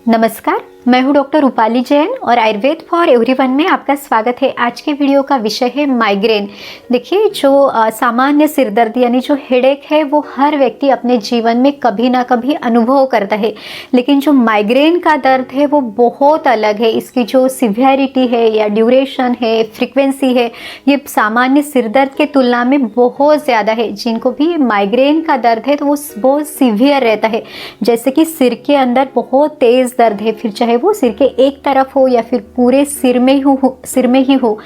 नमस्कार, मैं हूं डॉक्टर रूपाली जैन और आयुर्वेद फॉर एवरीवन में आपका स्वागत है। आज के वीडियो का विषय है माइग्रेन। देखिए, जो सामान्य सिरदर्द यानी जो हेडेक है वो हर व्यक्ति अपने जीवन में कभी ना कभी अनुभव करता है, लेकिन जो माइग्रेन का दर्द है वो बहुत अलग है। इसकी जो सिवियरिटी है या ड्यूरेशन है, फ्रीक्वेंसी है, ये सामान्य सिरदर्द के तुलना में बहुत ज़्यादा है। जिनको भी माइग्रेन का दर्द है तो वो बहुत सीवियर रहता है, जैसे कि सिर के अंदर बहुत तेज़ दर्द है, फिर चाहे वो सिर के एक तरफ हो या फिर पूरे सिर में ही हो।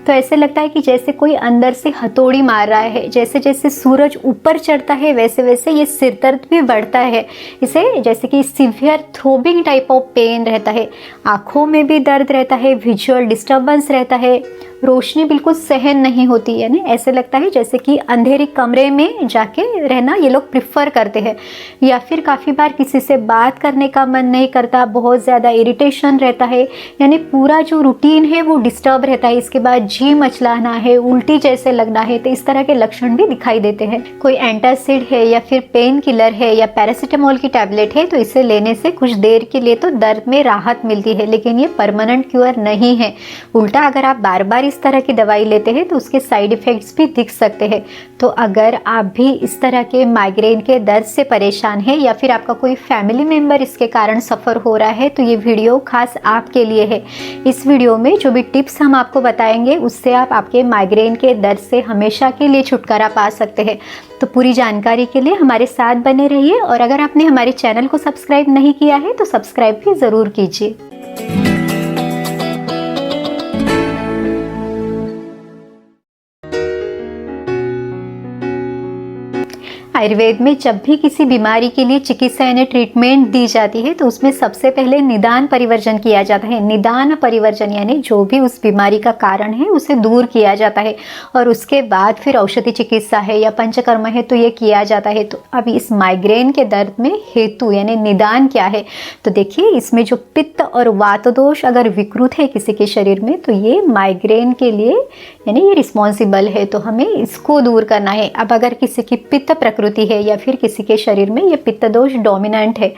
तो ऐसे लगता है कि जैसे कोई अंदर से हथौड़ी मार रहा है। जैसे जैसे सूरज ऊपर चढ़ता है वैसे वैसे ये सिर दर्द भी बढ़ता है। इसे जैसे कि severe throbbing type of pain रहता है। आँखों में भी दर्द रहता है, विजुअल डिस्टर्बेंस रहता है, रोशनी बिल्कुल सहन नहीं होती, यानी ऐसे लगता है जैसे कि अंधेरे कमरे में जाके रहना ये लोग प्रिफर करते हैं। या फिर काफ़ी बार किसी से बात करने का मन नहीं करता, बहुत ज़्यादा इरिटेशन रहता है, यानी पूरा जो रूटीन है वो डिस्टर्ब रहता है। इसके बाद जी मचलाना है, उल्टी जैसे लगना है, तो इस तरह के लक्षण भी दिखाई देते हैं। कोई एंटासिड है या फिर पेन किलर है या पैरासीटामोल की टैबलेट है तो इसे लेने से कुछ देर के लिए तो दर्द में राहत मिलती है, लेकिन ये परमानेंट क्योर नहीं है। उल्टा अगर आप बार बार इस तरह की दवाई लेते हैं तो उसके साइड इफ़ेक्ट्स भी दिख सकते हैं। तो अगर आप भी इस तरह के माइग्रेन के दर्द से परेशान हैं या फिर आपका कोई फैमिली मेम्बर इसके कारण सफ़र हो रहा है तो ये वीडियो खास आपके लिए है। इस वीडियो में जो भी टिप्स हम आपको बताएंगे उससे आप आपके माइग्रेन के दर्द से हमेशा के लिए छुटकारा पा सकते हैं। तो पूरी जानकारी के लिए हमारे साथ बने रहिए, और अगर आपने हमारे चैनल को सब्सक्राइब नहीं किया है तो सब्सक्राइब भी ज़रूर कीजिए। आयुर्वेद में जब भी किसी बीमारी के लिए चिकित्सा यानी ट्रीटमेंट दी जाती है तो उसमें सबसे पहले निदान परिवर्जन किया जाता है। निदान परिवर्जन यानी जो भी उस बीमारी का कारण है उसे दूर किया जाता है, और उसके बाद फिर औषधि चिकित्सा है या पंचकर्म है तो ये किया जाता है। तो अब इस माइग्रेन के दर्द में हेतु यानी निदान क्या है, तो देखिए इसमें जो पित्त और वात दोष अगर विकृत है किसी के शरीर में तो ये माइग्रेन के लिए यानी ये रिस्पॉन्सिबल है, तो हमें इसको दूर करना है। अब अगर किसी की पित्त प्रकृति है या फिर किसी के शरीर में ये पित्त दोष डोमिनेंट है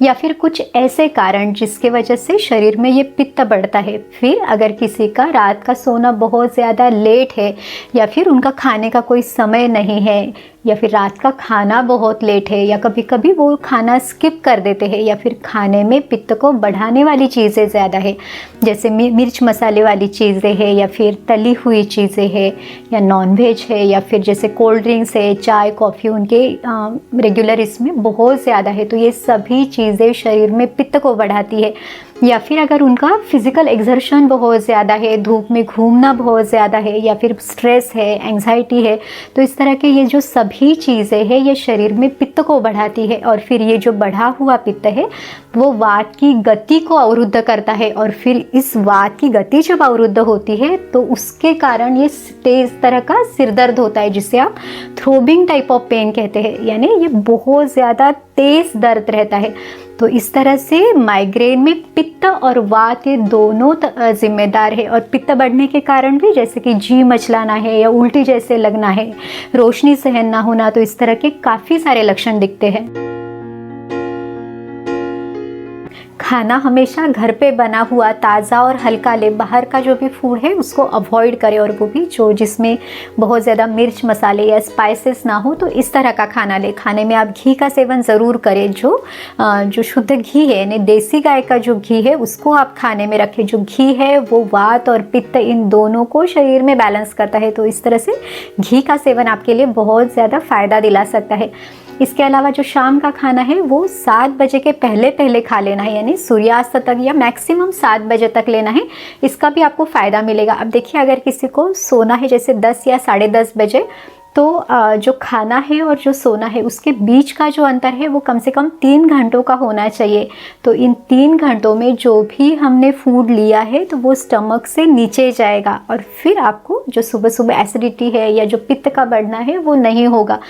या फिर कुछ ऐसे कारण जिसके वजह से शरीर में ये पित्त बढ़ता है, फिर अगर किसी का रात का सोना बहुत ज़्यादा लेट है या फिर उनका खाने का कोई समय नहीं है या फिर रात का खाना बहुत लेट है या कभी कभी वो खाना स्किप कर देते हैं या फिर खाने में पित्त को बढ़ाने वाली चीज़ें ज़्यादा है, जैसे मिर्च मसाले वाली चीज़ें हैं या फिर तली हुई चीज़ें हैं या नॉनवेज है या फिर जैसे कोल्ड ड्रिंक्स है, चाय कॉफ़ी उनके रेगुलर इसमें बहुत ज़्यादा है, तो ये सभी चीज़ें शरीर में पित्त को बढ़ाती है। या फिर अगर उनका फिजिकल एक्सर्शन बहुत ज़्यादा है, धूप में घूमना बहुत ज़्यादा है या फिर स्ट्रेस है, एंग्जाइटी है, तो इस तरह के ये जो सभी चीज़ें हैं ये शरीर में पित्त को बढ़ाती है, और फिर ये जो बढ़ा हुआ पित्त है वो वात की गति को अवरुद्ध करता है, और फिर इस वात की गति जब अवरुद्ध होती है तो उसके कारण ये तेज़ तरह का सिर दर्द होता है, जिसे आप थ्रोबिंग टाइप ऑफ पेन कहते हैं, यानी ये बहुत ज़्यादा तेज़ दर्द रहता है। तो इस तरह से माइग्रेन में पित्त और वात ये दोनों जिम्मेदार है, और पित्त बढ़ने के कारण भी जैसे कि जी मचलाना है या उल्टी जैसे लगना है, रोशनी सहन ना होना, तो इस तरह के काफ़ी सारे लक्षण दिखते हैं। खाना हमेशा घर पे बना हुआ ताज़ा और हल्का ले, बाहर का जो भी फूड है उसको अवॉइड करें, और वो भी जो जिसमें बहुत ज़्यादा मिर्च मसाले या स्पाइसेस ना हो, तो इस तरह का खाना ले। खाने में आप घी का सेवन ज़रूर करें, जो शुद्ध घी है यानी देसी गाय का जो घी है उसको आप खाने में रखें। जो घी है वो वात और पित्त इन दोनों को शरीर में बैलेंस करता है, तो इस तरह से घी का सेवन आपके लिए बहुत ज़्यादा फ़ायदा दिला सकता है। इसके अलावा जो शाम का खाना है वो 7 बजे के पहले खा लेना है, यानी सूर्यास्त तक या मैक्सिमम 7 बजे तक लेना है। इसका भी आपको फ़ायदा मिलेगा। अब देखिए, अगर किसी को सोना है जैसे 10 या 10:30 बजे, तो जो खाना है और जो सोना है उसके बीच का जो अंतर है वो कम से कम 3 घंटों का होना चाहिए। तो इन 3 घंटों में जो भी हमने फूड लिया है तो वो स्टमक से नीचे जाएगा, और फिर आपको जो सुबह सुबह एसिडिटी है या जो पित्त का बढ़ना है वो नहीं होगा।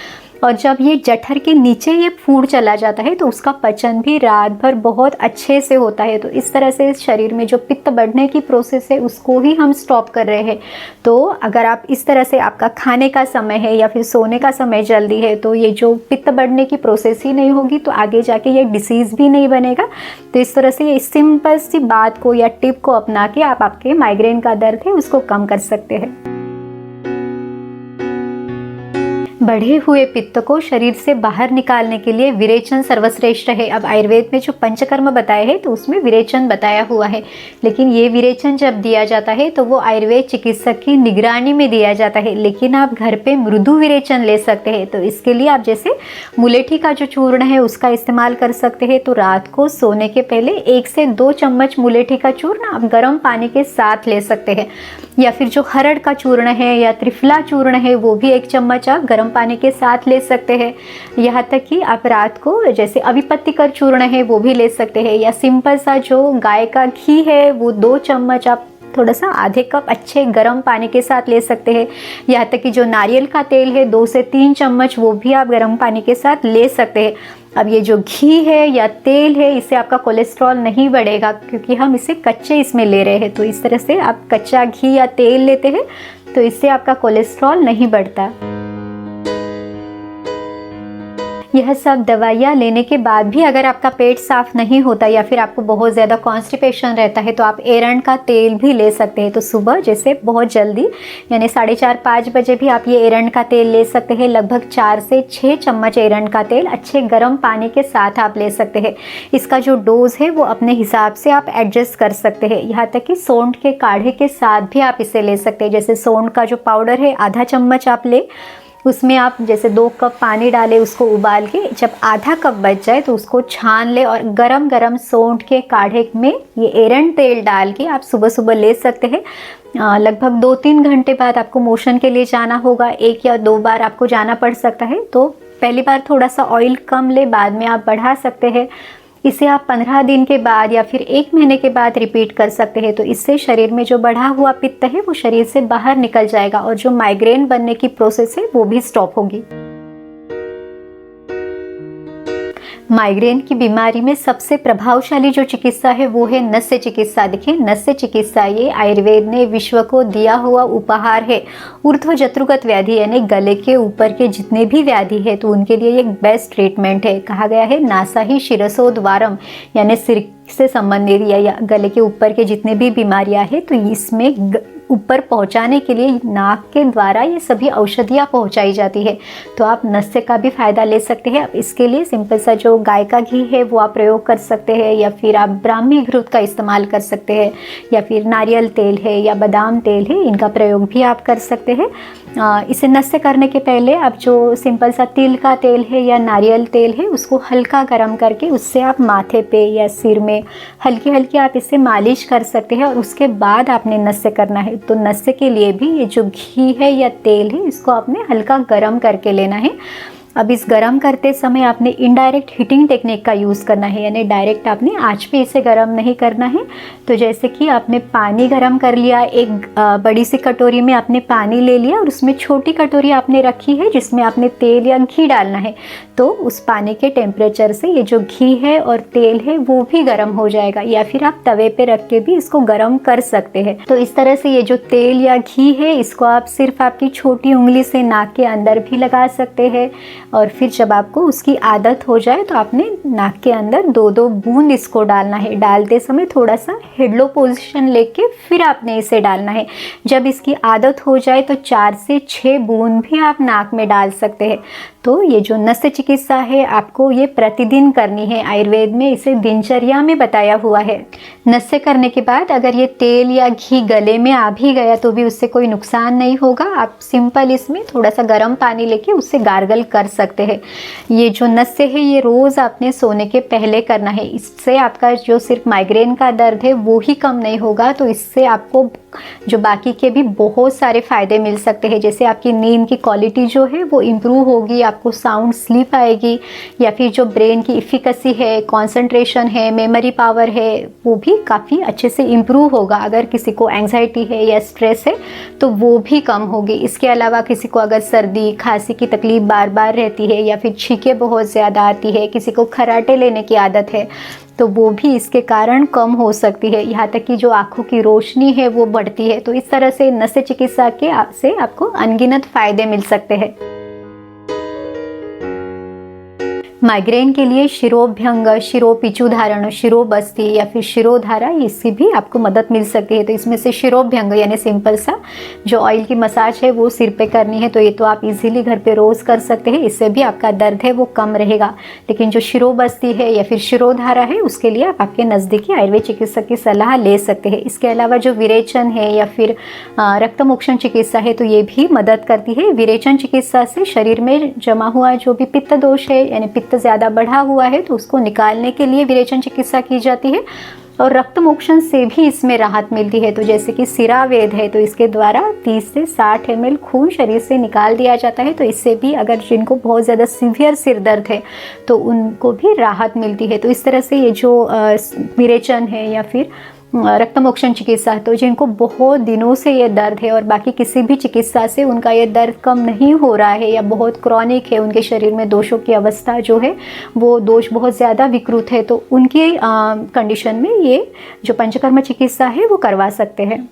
और जब ये जठर के नीचे ये फूड चला जाता है तो उसका पचन भी रात भर बहुत अच्छे से होता है। तो इस तरह से शरीर में जो पित्त बढ़ने की प्रोसेस है उसको ही हम स्टॉप कर रहे हैं। तो अगर आप इस तरह से आपका खाने का समय है या फिर सोने का समय जल्दी है तो ये जो पित्त बढ़ने की प्रोसेस ही नहीं होगी तो आगे जाके ये डिसीज़ भी नहीं बनेगा। तो इस तरह से ये सिंपल सी बात को या टिप को अपना के आप आपके माइग्रेन का दर्द है उसको कम कर सकते हैं। बढ़े हुए पित्त को शरीर से बाहर निकालने के लिए विरेचन सर्वश्रेष्ठ है। अब आयुर्वेद में जो पंचकर्म बताए हैं तो उसमें विरेचन बताया हुआ है, लेकिन ये विरेचन जब दिया जाता है तो वो आयुर्वेद चिकित्सक की निगरानी में दिया जाता है। लेकिन आप घर पे मृदु विरेचन ले सकते हैं। तो इसके लिए आप जैसे मुलेठी का जो चूर्ण है उसका इस्तेमाल कर सकते हैं। तो रात को सोने के पहले 1 से 2 चम्मच मुलेठी का चूर्ण आप गर्म पानी के साथ ले सकते हैं, या फिर जो हरड़ का चूर्ण है या त्रिफला चूर्ण है वो भी 1 चम्मच आप गर्म पानी के साथ ले सकते हैं। यहाँ तक कि आप रात को जैसे अभिपत्तिकर चूर्ण है वो भी ले सकते हैं, या सिंपल सा जो गाय का घी है वो 2 चम्मच आप थोड़ा सा आधे कप अच्छे गर्म पानी के साथ ले सकते हैं। यहाँ तक कि जो नारियल का तेल है 2 से 3 चम्मच वो भी आप गर्म पानी के साथ ले सकते हैं। अब ये जो घी है या तेल है इससे आपका कोलेस्ट्रॉल नहीं बढ़ेगा क्योंकि हम इसे कच्चे इसमें ले रहे हैं। तो इस तरह से आप कच्चा घी या तेल लेते हैं तो इससे आपका कोलेस्ट्रॉल नहीं बढ़ता। यह सब दवाइयाँ लेने के बाद भी अगर आपका पेट साफ नहीं होता या फिर आपको बहुत ज़्यादा कॉन्स्टिपेशन रहता है तो आप एरंड का तेल भी ले सकते हैं। तो सुबह जैसे बहुत जल्दी यानी 4:30-5 बजे भी आप ये एरंड का तेल ले सकते हैं। लगभग 4 से 6 चम्मच एरंड का तेल अच्छे गर्म पानी के साथ आप ले सकते हैं। इसका जो डोज है वो अपने हिसाब से आप एडजस्ट कर सकते हैं। यहाँ तक कि सौंठ के काढ़े के साथ भी आप इसे ले सकते हैं। जैसे सौंठ का जो पाउडर है आधा चम्मच आप ले, उसमें आप जैसे 2 कप पानी डालें, उसको उबाल के जब आधा कप बच जाए तो उसको छान ले और गरम गरम सौंठ के काढ़े में ये एरंड तेल डाल के आप सुबह सुबह ले सकते हैं। लगभग 2-3 घंटे बाद आपको मोशन के लिए जाना होगा, 1 या 2 बार आपको जाना पड़ सकता है। तो पहली बार थोड़ा सा ऑयल कम ले, बाद में आप बढ़ा सकते हैं। इसे आप 15 दिन के बाद या फिर 1 महीने के बाद रिपीट कर सकते हैं। तो इससे शरीर में जो बढ़ा हुआ पित्त है वो शरीर से बाहर निकल जाएगा और जो माइग्रेन बनने की प्रोसेस है वो भी स्टॉप होगी। माइग्रेन की बीमारी में सबसे प्रभावशाली जो चिकित्सा है वो है नस्य चिकित्सा। देखिए नस्य चिकित्सा ये आयुर्वेद ने विश्व को दिया हुआ उपहार है। ऊर्ध्व जत्रुगत व्याधि यानी गले के ऊपर के जितने भी व्याधि है तो उनके लिए एक बेस्ट ट्रीटमेंट है। कहा गया है नासा ही शिरसोद्वारम यानी सिर से संबंधित या गले के ऊपर के जितने भी बीमारियां हैं तो इसमें ऊपर पहुंचाने के लिए नाक के द्वारा ये सभी औषधियाँ पहुंचाई जाती है। तो आप नस्य का भी फ़ायदा ले सकते हैं। अब इसके लिए सिंपल सा जो गाय का घी है वो आप प्रयोग कर सकते हैं, या फिर आप ब्राह्मी घृत का इस्तेमाल कर सकते हैं, या फिर नारियल तेल है या बादाम तेल है, इनका प्रयोग भी आप कर सकते हैं। इसे नस्य करने के पहले आप जो सिंपल सा तिल का तेल है या नारियल तेल है उसको हल्का गर्म करके उससे आप माथे पे या सिर में हल्की हल्की आप इससे मालिश कर सकते हैं और उसके बाद आपने नस्य करना है। तो नस्य के लिए भी ये जो घी है या तेल है इसको आपने हल्का गर्म करके लेना है। अब इस गर्म करते समय आपने इनडायरेक्ट हीटिंग टेक्निक का यूज़ करना है, यानी डायरेक्ट आपने आंच पे इसे गर्म नहीं करना है। तो जैसे कि आपने पानी गर्म कर लिया, एक बड़ी सी कटोरी में आपने पानी ले लिया और उसमें छोटी कटोरी आपने रखी है जिसमें आपने तेल या घी डालना है। तो उस पानी के टेम्परेचर से ये जो घी है और तेल है वो भी गर्म हो जाएगा, या फिर आप तवे पे रख के भी इसको गर्म कर सकते हैं। तो इस तरह से ये जो तेल या घी है इसको आप सिर्फ आपकी छोटी उंगली से नाक के अंदर भी लगा सकते हैं, और फिर जब आपको उसकी आदत हो जाए तो आपने नाक के अंदर 2-2 बूंद इसको डालना है। डालते समय थोड़ा सा हेडलो पोजीशन लेके फिर आपने इसे डालना है। जब इसकी आदत हो जाए तो 4 से 6 बूंद भी आप नाक में डाल सकते हैं। तो ये जो नस्य चिकित्सा है आपको ये प्रतिदिन करनी है। आयुर्वेद में इसे दिनचर्या में बताया हुआ है। नस्य करने के बाद अगर ये तेल या घी गले में आ भी गया तो भी उससे कोई नुकसान नहीं होगा। आप सिंपल इसमें थोड़ा सा गर्म पानी लेके उससे गार्गल कर सकते हैं। ये जो नस्य है ये रोज़ आपने सोने के पहले करना है। इससे आपका जो सिर्फ माइग्रेन का दर्द है वो ही कम नहीं होगा, तो इससे आपको जो बाकी के भी बहुत सारे फ़ायदे मिल सकते हैं। जैसे आपकी नींद की क्वालिटी जो है वो इम्प्रूव होगी, आपको साउंड स्लीप आएगी, या फिर जो ब्रेन की इफिकेसी है, कंसंट्रेशन है, मेमोरी पावर है वो भी भी काफ़ी अच्छे से इम्प्रूव होगा। अगर किसी को एंग्जाइटी है या स्ट्रेस है तो वो भी कम होगी। इसके अलावा किसी को अगर सर्दी खांसी की तकलीफ बार बार रहती है या फिर छींकें बहुत ज़्यादा आती है, किसी को खर्राटे लेने की आदत है तो वो भी इसके कारण कम हो सकती है। यहाँ तक कि जो आँखों की रोशनी है वो बढ़ती है। तो इस तरह से नस्य चिकित्सा से आपको अनगिनत फायदे मिल सकते हैं। माइग्रेन के लिए शिरोभ्यंग, शिरोपिचु धारण, शिरोबस्ती या फिर शिरोधारा, इससे भी आपको मदद मिल सकती है। तो इसमें से शिरोभ्यंग यानी सिंपल सा जो ऑयल की मसाज है वो सिर पे करनी है, तो ये तो आप इजीली घर पे रोज़ कर सकते हैं, इससे भी आपका दर्द है वो कम रहेगा। लेकिन जो शिरोबस्ती है या फिर शिरोधारा है उसके लिए आप आपके नज़दीकी आयुर्वेद चिकित्सक की सलाह ले सकते हैं। इसके अलावा जो विरेचन है या फिर रक्तमोक्षण चिकित्सा है तो ये भी मदद करती है। विरेचन चिकित्सा से शरीर में जमा हुआ जो भी पित्त दोष है यानी पित्त ज़्यादा बढ़ा हुआ है तो उसको निकालने के लिए विरेचन चिकित्सा की जाती है। और रक्त मोक्षण से भी इसमें राहत मिलती है। तो जैसे कि सिरावेद है तो इसके द्वारा 30 से 60 ml खून शरीर से निकाल दिया जाता है, तो इससे भी अगर जिनको बहुत ज़्यादा सीवियर सिर दर्द है तो उनको भी राहत मिलती है। तो इस तरह से ये जो विरेचन है या फिर रक्तमोक्षण चिकित्सा, तो जिनको बहुत दिनों से ये दर्द है और बाकी किसी भी चिकित्सा से उनका ये दर्द कम नहीं हो रहा है या बहुत क्रॉनिक है, उनके शरीर में दोषों की अवस्था जो है वो दोष बहुत ज़्यादा विकृत है, तो उनकी कंडीशन में ये जो पंचकर्म चिकित्सा है वो करवा सकते हैं।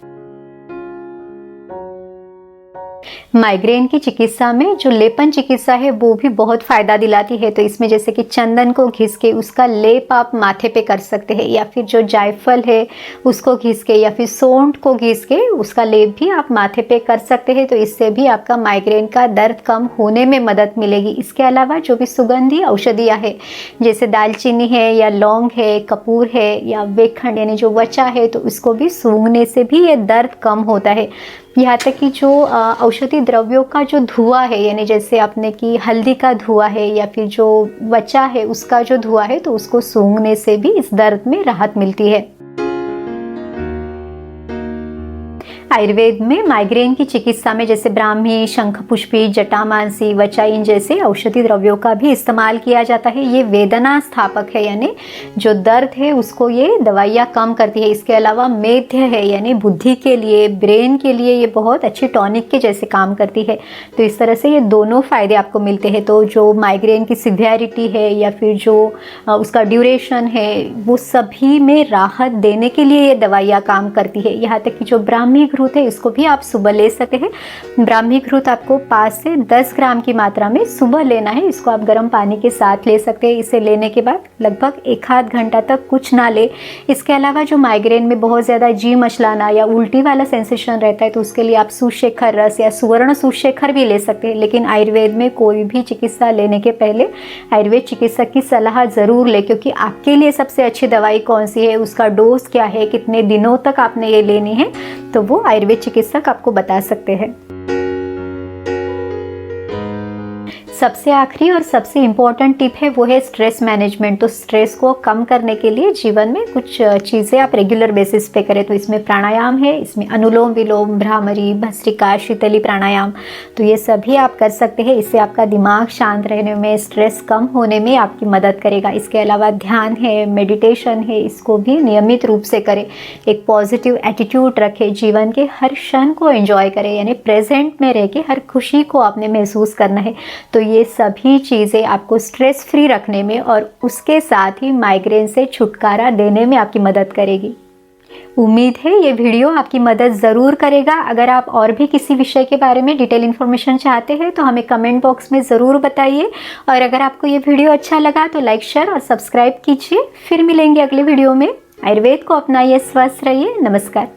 माइग्रेन की चिकित्सा में जो लेपन चिकित्सा है वो भी बहुत फ़ायदा दिलाती है। तो इसमें जैसे कि चंदन को घिस के उसका लेप आप माथे पे कर सकते हैं, या फिर जो जायफल है उसको घिस के या फिर सौंठ को घिस के उसका लेप भी आप माथे पे कर सकते हैं। तो इससे भी आपका माइग्रेन का दर्द कम होने में मदद मिलेगी। इसके अलावा जो भी सुगंधी औषधियाँ है जैसे दालचीनी है या लौंग है, कपूर है या वेखंड यानी जो वचा है, तो उसको भी सूंघने से भी ये दर्द कम होता है। यहाँ तक कि जो औषधि द्रव्यों का जो धुआं है यानी जैसे आपने कि हल्दी का धुआं है या फिर जो वचा है उसका जो धुआं है, तो उसको सूंघने से भी इस दर्द में राहत मिलती है। आयुर्वेद में माइग्रेन की चिकित्सा में जैसे ब्राह्मी, शंखपुष्पी, जटामांसी, वचाइन जैसे औषधि द्रव्यों का भी इस्तेमाल किया जाता है। ये वेदना स्थापक है यानी जो दर्द है उसको ये दवाइयाँ कम करती है। इसके अलावा मेध्य है यानी बुद्धि के लिए, ब्रेन के लिए ये बहुत अच्छी टॉनिक के जैसे काम करती है। तो इस तरह से ये दोनों फ़ायदे आपको मिलते हैं। तो जो माइग्रेन की सिवियरिटी है या फिर जो उसका ड्यूरेशन है वो सभी में राहत देने के लिए ये दवाइयाँ काम करती है। यहाँ तक कि जो ब्राह्मी घृत है इसको भी आप सुबह ले सकते हैं। ब्राह्मी घृत आपको 5 से 10 ग्राम की मात्रा में सुबह लेना है। इसको आप गर्म पानी के साथ ले सकते हैं। इसे लेने के बाद लगभग 1 आध घंटा तक कुछ ना ले। इसके अलावा जो माइग्रेन में बहुत ज़्यादा जी मचलाना या उल्टी वाला सेंसेशन रहता है तो उसके लिए आप सूर्यशेखर रस या सुवर्ण सूर्यशेखर भी ले सकते हैं। लेकिन आयुर्वेद में कोई भी चिकित्सा लेने के पहले आयुर्वेद चिकित्सक की सलाह ज़रूर ले, क्योंकि आपके लिए सबसे अच्छी दवाई कौन सी है, उसका डोज क्या है, कितने दिनों तक आपने ये लेनी है, तो वो आयुर्वेद चिकित्सक आपको बता सकते हैं। सबसे आखिरी और सबसे इम्पॉर्टेंट टिप है वो है स्ट्रेस मैनेजमेंट। तो स्ट्रेस को कम करने के लिए जीवन में कुछ चीज़ें आप रेगुलर बेसिस पे करें। तो इसमें प्राणायाम है, इसमें अनुलोम विलोम, भ्रामरी, भस्त्रिका, शीतली प्राणायाम, तो ये सभी आप कर सकते हैं। इससे आपका दिमाग शांत रहने में, स्ट्रेस कम होने में आपकी मदद करेगा। इसके अलावा ध्यान है, मेडिटेशन है, इसको भी नियमित रूप से करें। एक पॉजिटिव एटीट्यूड रखें, जीवन के हर क्षण को एंजॉय करें, यानी प्रेजेंट में रह के हर खुशी को आपने महसूस करना है। तो ये सभी चीज़ें आपको स्ट्रेस फ्री रखने में और उसके साथ ही माइग्रेन से छुटकारा देने में आपकी मदद करेगी। उम्मीद है ये वीडियो आपकी मदद ज़रूर करेगा। अगर आप और भी किसी विषय के बारे में डिटेल इन्फॉर्मेशन चाहते हैं तो हमें कमेंट बॉक्स में ज़रूर बताइए। और अगर आपको ये वीडियो अच्छा लगा तो लाइक, शेयर और सब्सक्राइब कीजिए। फिर मिलेंगे अगले वीडियो में। आयुर्वेद को अपनाइए, स्वस्थ रहिए। नमस्कार।